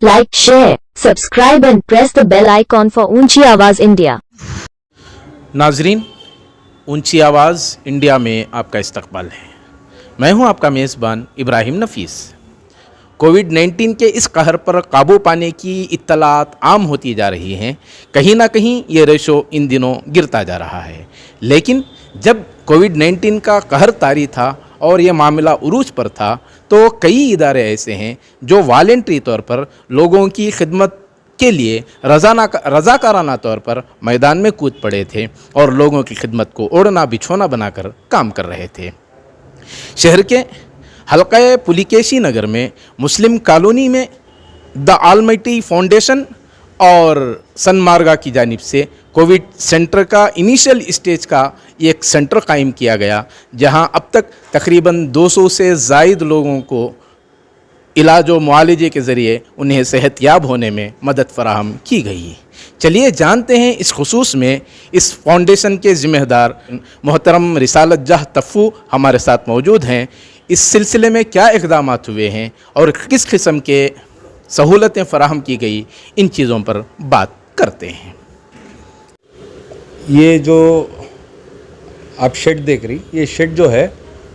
Like, share, subscribe and press the bell icon for ऊंची आवाज़ India. नाजरीन, ऊंची आवाज़ इंडिया में आपका इस्तकबाल है। मैं हूं आपका मेज़बान इब्राहिम नफीस। कोविड-19 के इस कहर पर काबू पाने की इत्तलात आम होती जा रही हैं। कहीं ना कहीं ये रेशो इन दिनों गिरता जा रहा है, लेकिन जब कोविड-19 का कहर तारी था और ये मामला उरूज पर था, तो कई इदारे ऐसे हैं जो वॉलंटरी तौर पर लोगों की खिदमत के लिए रज़ाकाराना तौर पर मैदान में कूद पड़े थे और लोगों की खिदमत को ओढ़ना बिछोना बनाकर काम कर रहे थे। शहर के हल्का पुलिकेशी नगर में मुस्लिम कॉलोनी में द आलमाइटी फाउंडेशन और सनमार्गा की जानिब से कोविड सेंटर का इनिशियल स्टेज का एक सेंटर कायम किया गया, जहां अब तक तकरीबन 200 से ज़ायद लोगों को इलाज व मुआलजे के ज़रिए उन्हें सेहतयाब होने में मदद फराहम की गई। चलिए जानते हैं इस खुसूस में इस फाउंडेशन के ज़िम्मेदार मोहतरम रिसालत जह तफ़्फ़ू हमारे साथ मौजूद हैं। इस सिलसिले में क्या इक़दामात हुए हैं और किस किस्म के सहूलतें फ़राहम की गई, इन चीज़ों पर बात करते हैं। ये जो आप शेड देख रही, ये शेड जो है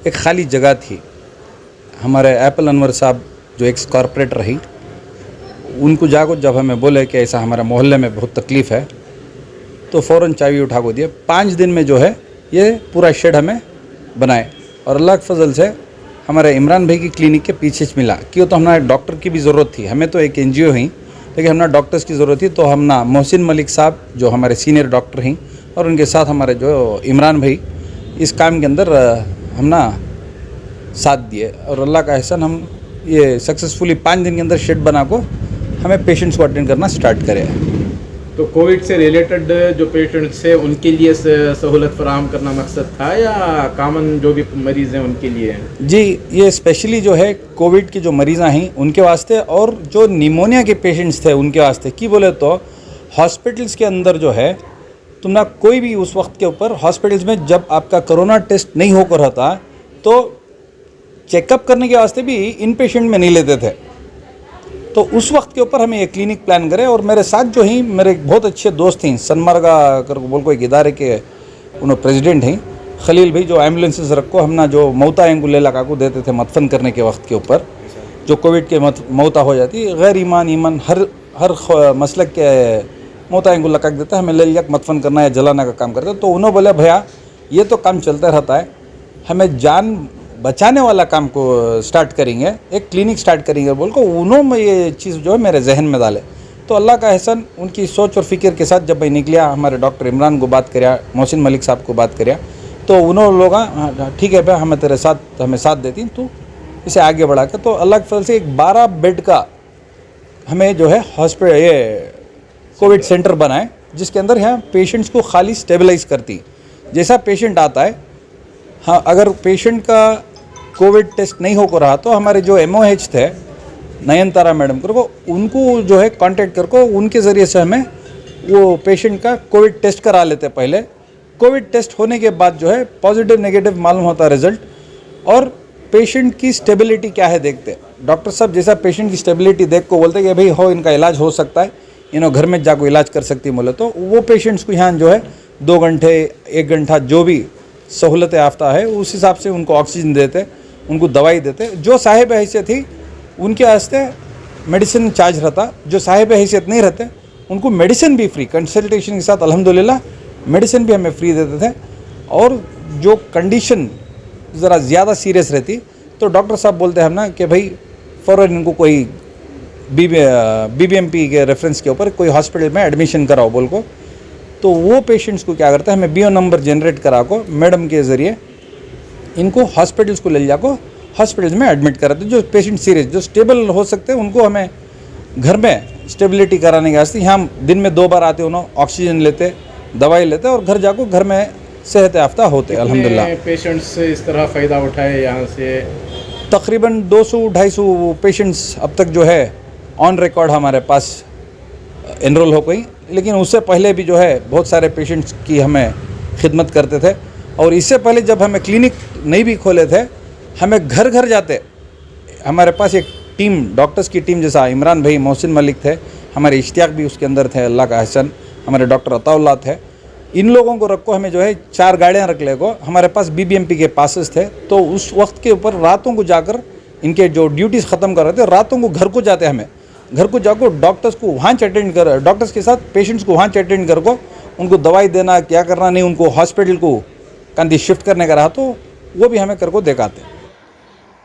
एक खाली जगह थी। हमारे एप्पल अनवर साहब जो एक्स कॉरपोरेट रही, उनको जाको जब हमें बोले कि ऐसा हमारे मोहल्ले में बहुत तकलीफ़ है, तो फ़ौरन चाबी उठा को दिए। 5 दिन में जो है ये पूरा शेड हमें बनाए और अल्लाह के फजल से हमारे इमरान भाई की क्लिनिक के पीछे मिला। क्यों, तो हमारे डॉक्टर की भी ज़रूरत थी। हमें तो एक NGO ही, लेकिन हमारा डॉक्टर्स की ज़रूरत थी। तो हम ना मोहसिन मलिक साहब जो हमारे सीनियर डॉक्टर हैं और उनके साथ हमारे जो इमरान भाई इस काम के अंदर हम ना साथ दिए और अल्लाह का एहसान, हम ये सक्सेसफुली 5 दिन के अंदर शेड बना को हमें पेशेंट्स को अटेंड करना स्टार्ट करे। तो कोविड से रिलेटेड जो पेशेंट्स हैं उनके लिए सहूलत फराहम करना मकसद था या कामन जो भी मरीज़ हैं उनके लिए? जी, ये स्पेशली जो है कोविड के जो मरीज़ हैं उनके वास्ते और जो निमोनिया के पेशेंट्स थे उनके वास्ते। की बोले तो हॉस्पिटल्स के अंदर जो है तुम ना कोई भी उस वक्त के ऊपर हॉस्पिटल्स में जब आपका कोरोना टेस्ट नहीं होकर रहता तो चेकअप करने के वास्ते भी इन पेशेंट में नहीं लेते थे। तो उस वक्त के ऊपर हमें ये क्लिनिक प्लान करे और मेरे साथ जो हैं मेरे बहुत अच्छे दोस्त हैं, सनमार्गा कर बोल को एक इदारे के उन्होंने प्रेसिडेंट हैं खलील भाई, जो एम्बुलेंसेस रखो हम ना जो मौता हैं ले लगा को देते थे मदफन करने के वक्त के ऊपर, जो कोविड के मौता हो जाती, गैर ईमान हर मसलक के मौता को लगा देता है, हमें ले लिया मदफन करना या जलाना का काम करते। तो उन्होंने बोला भैया ये तो काम चलता रहता है, हमें जान बचाने वाला काम को स्टार्ट करेंगे, एक क्लिनिक स्टार्ट करेंगे बोल को उन्होंने ये चीज़ जो है मेरे जहन में डाले। तो अल्लाह का एहसान, उनकी सोच और फ़िक्र के साथ जब मैं निकलिया, हमारे डॉक्टर इमरान को बात कराया, मोहसिन मलिक साहब को बात कराया, तो उन्होंने लोग ठीक है भाई हमें तेरे साथ हमें साथ देती, तो इसे आगे बढ़ा कर तो अल्लाह के फजल से एक 12 बेड का हमें जो है हॉस्पिटल ये कोविड सेंटर बनाए, जिसके अंदर यहाँ पेशेंट्स को खाली स्टेबलाइज करती। जैसा पेशेंट आता है, हाँ अगर पेशेंट का कोविड टेस्ट नहीं होकर रहा तो हमारे जो MOH थे नयनतारा मैडम को उनको जो है कांटेक्ट करके उनके ज़रिए से हमें वो पेशेंट का कोविड टेस्ट करा लेते। पहले कोविड टेस्ट होने के बाद जो है पॉजिटिव नेगेटिव मालूम होता रिज़ल्ट और पेशेंट की स्टेबिलिटी क्या है देखते। डॉक्टर साहब जैसा पेशेंट की स्टेबिलिटी देख को बोलते कि भाई हो इनका इलाज हो सकता है, इन्हों घर में जाकर इलाज कर सकती बोले, तो वो पेशेंट्स को यहाँ जो है 2 घंटे 1 घंटा जो भी सहूलतें याफ्ता है उस हिसाब से उनको ऑक्सीजन देते, उनको दवाई देते। जो साहिब हैसियत थी उनके वास्ते मेडिसिन चार्ज रहता, जो साहिब हैसियत नहीं रहते उनको मेडिसिन भी फ्री, कंसल्टेशन के साथ अल्हम्दुलिल्लाह मेडिसिन भी हमें फ्री देते थे। और जो कंडीशन ज़रा ज़्यादा सीरियस रहती तो डॉक्टर साहब बोलते हैं हम ना कि भाई फ़ौरन इनको कोई BBMP के रेफरेंस के ऊपर कोई हॉस्पिटल में एडमिशन कराओ बोल को। तो वो पेशेंट्स को क्या करता है, हमें BO नंबर जनरेट करा को मैडम के ज़रिए इनको हॉस्पिटल्स को ले जाको हॉस्पिटल्स में एडमिट कराते। जो पेशेंट सीरियस जो स्टेबल हो सकते हैं उनको हमें घर में स्टेबिलिटी कराने के वास्ते यहाँ दिन में 2 बार आते, उन्होंने ऑक्सीजन लेते, दवाई लेते और घर जाको घर में सेहत याफ्ता होते। अल्हम्दुलिल्लाह पेशेंट्स इस तरह फ़ायदा उठाए यहाँ से तकरीबन 200-250 पेशेंट्स अब तक जो है ऑन रिकॉर्ड हमारे पास एनरोल हो गई। लेकिन उससे पहले भी जो है बहुत सारे पेशेंट्स की हमें खिदमत करते थे और इससे पहले जब हमें क्लिनिक नहीं भी खोले थे, हमें घर घर जाते, हमारे पास एक टीम, डॉक्टर्स की टीम, जैसा इमरान भाई, मोहसिन मलिक थे, हमारे इश्तियाक भी उसके अंदर थे, अल्लाह का हसन, हमारे डॉक्टर अताउल्लाह थे, इन लोगों को रखो, हमें जो है 4 गाड़ियाँ रख ले को, हमारे पास BBMP के पासेस थे, तो उस वक्त के ऊपर रातों को जाकर इनके जो ड्यूटीज़ ख़त्म कर रहे थे, रातों को घर को जाते, हमें घर को जाकर डॉक्टर्स को वहाँ अटेंड कर, डॉक्टर्स के साथ पेशेंट्स को वहाँ अटेंड कर को उनको दवाई देना, क्या करना नहीं, उनको हॉस्पिटल को कंधी शिफ्ट करने का रहा तो वो भी हमें कर को दिखाते।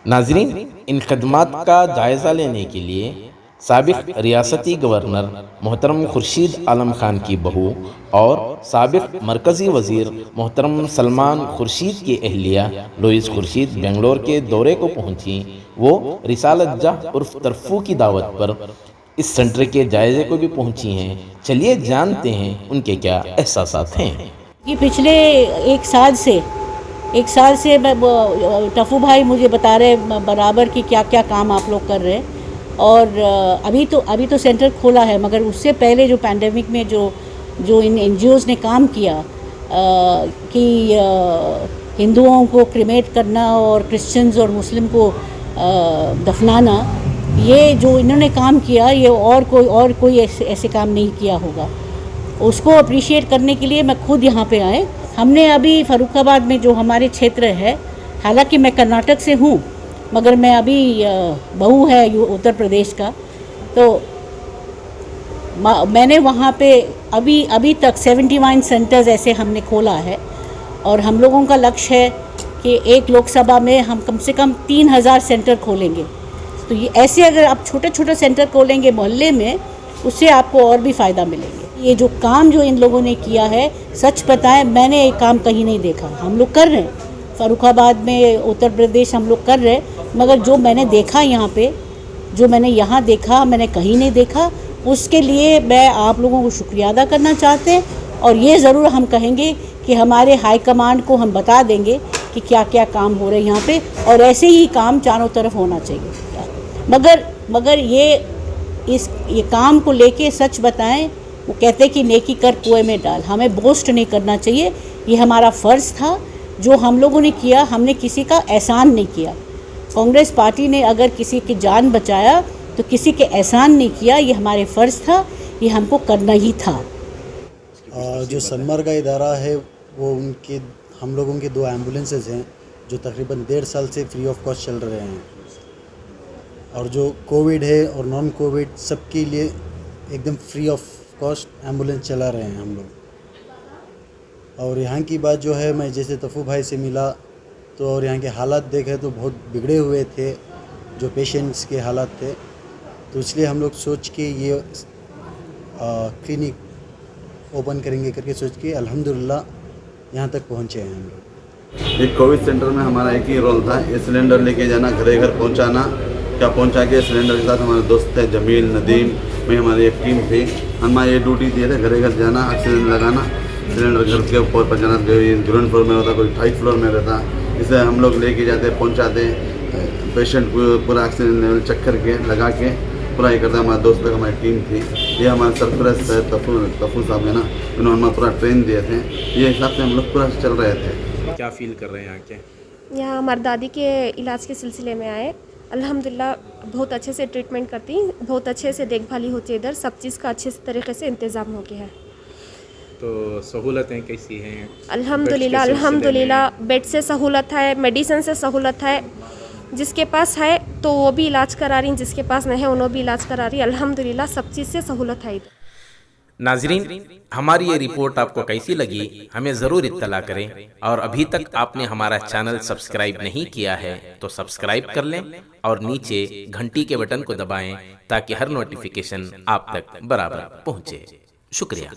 नाजरीन, इन खदमात का जायज़ा लेने के लिए साबिक़ रियासती गवर्नर मोहतरम खुर्शीद आलम खान की बहू और साबिक़ मरकज़ी वज़ीर मोहतरम सलमान खुर्शीद की अहलिया लुइस खुर्शीद बेंगलोर के दौरे को पहुंची। वो रिसालत जह उर्फ तरफू की दावत पर इस सेंटर के जायज़े को भी पहुंची हैं। चलिए जानते हैं उनके क्या एहसासात हैं। ये पिछले एक साल से मैं टफू भाई मुझे बता रहे बराबर कि क्या क्या काम आप लोग कर रहे हैं, और अभी तो सेंटर खोला है, मगर उससे पहले जो पैंडेमिक में जो इन NGOs ने काम किया कि हिंदुओं को क्रिमेट करना और क्रिश्चियंस और मुस्लिम को दफनाना, ये जो इन्होंने काम किया ये और कोई ऐसे काम नहीं किया होगा। उसको अप्रिशिएट करने के लिए मैं खुद यहाँ पे आए। हमने अभी फ़र्रुखाबाद में जो हमारे क्षेत्र है, हालांकि मैं कर्नाटक से हूँ मगर मैं अभी बहू है उत्तर प्रदेश का, तो मैंने वहाँ पे अभी तक 71 सेंटर्स ऐसे हमने खोला है, और हम लोगों का लक्ष्य है कि एक लोकसभा में हम कम से कम 3000 सेंटर खोलेंगे। तो ये ऐसे अगर आप छोटे छोटे सेंटर खोलेंगे मोहल्ले में, उससे आपको और भी फ़ायदा मिलेंगे। ये जो काम जो इन लोगों ने किया है, सच बताएं मैंने ये काम कहीं नहीं देखा। हम लोग कर रहे हैं फ़र्रुखाबाद में, उत्तर प्रदेश हम लोग कर रहे हैं, मगर जो मैंने देखा यहाँ पे, जो मैंने यहाँ देखा मैंने कहीं नहीं देखा। उसके लिए मैं आप लोगों को शुक्रिया अदा करना चाहते हैं, और ये ज़रूर हम कहेंगे कि हमारे हाई कमांड को हम बता देंगे कि क्या क्या काम हो रहे हैं यहाँ पे, और ऐसे ही काम चारों तरफ होना चाहिए। मगर ये काम को लेके सच बताएं, वो कहते कि नेकी कर कुएं में डाल, हमें बोस्ट नहीं करना चाहिए। ये हमारा फ़र्ज़ था जो हम लोगों ने किया, हमने किसी का एहसान नहीं किया। कांग्रेस पार्टी ने अगर किसी की जान बचाया तो किसी के एहसान नहीं किया, ये हमारे फ़र्ज़ था, ये हमको करना ही था। जो सनमर का इदारा है वो उनके हम लोगों के 2 एम्बुलेंसेज हैं जो तकरीबन 1.5 साल से फ्री ऑफ कॉस्ट चल रहे हैं, और जो कोविड है और नॉन कोविड सबके लिए एकदम फ्री ऑफ कॉस्ट एम्बुलेंस चला रहे हैं हम लोग। और यहाँ की बात जो है, मैं जैसे तफू भाई से मिला तो और यहाँ के हालात देखे तो बहुत बिगड़े हुए थे, जो पेशेंट्स के हालात थे, तो इसलिए हम लोग सोच के ये क्लिनिक ओपन करेंगे करके सोच के अल्हम्दुलिल्लाह यहाँ तक पहुँचे हैं हम लोग। एक कोविड सेंटर में हमारा एक ही रोल था, ये सिलेंडर लेके जाना, घरे घर पहुँचाना, क्या पहुँचा के सिलेंडर के साथ हमारे दोस्त थे जमील, नदीम, में हमारी एक टीम थी। हमारी ये ड्यूटी दिए थे घरे घर जाना, ऑक्सीजन लगाना, सिलेंडर घर के ऊपर पहुँचाना, ग्राउंड फ्लोर में होता, कोई 8th फ्लोर में रहता, इसे हम लोग लेके जाते, पहुँचाते, पेशेंट को पूरा ऑक्सीजन लेवल चेक करके लगा के पूरा ये करता। हमारे दोस्त लोग, हमारी टीम थी, ये हमारे सरप्रेस है तफू साहब है ना, उन्होंने हमें पूरा ट्रेन दिए थे, ये हिसाब से हम लोग पूरा चल रहे थे। क्या फील कर रहे हैं यहाँ के? यहाँ हमारी दादी के इलाज के सिलसिले में आए। अल्हम्दुलिल्लाह बहुत अच्छे से ट्रीटमेंट करती, बहुत अच्छे से देखभाली होती है, इधर सब चीज़ का अच्छे तरीके से इंतज़ाम हो गया है। तो सहूलतें कैसी हैं? अल्हम्दुलिल्लाह बेड से सहूलत है, मेडिसिन से सहूलत है, जिसके पास है तो वो भी इलाज करा रही, जिसके पास नहीं है उन्होंने भी इलाज करा रही। अल्हम्दुलिल्लाह सब चीज़ से सहूलत है। नाजरीन, हमारी ये रिपोर्ट आपको कैसी लगी हमें ज़रूर इत्तला करें, और अभी तक आपने हमारा चैनल सब्सक्राइब नहीं किया है तो सब्सक्राइब कर लें और नीचे घंटी के बटन को दबाएं ताकि हर नोटिफिकेशन आप तक बराबर पहुंचे। शुक्रिया।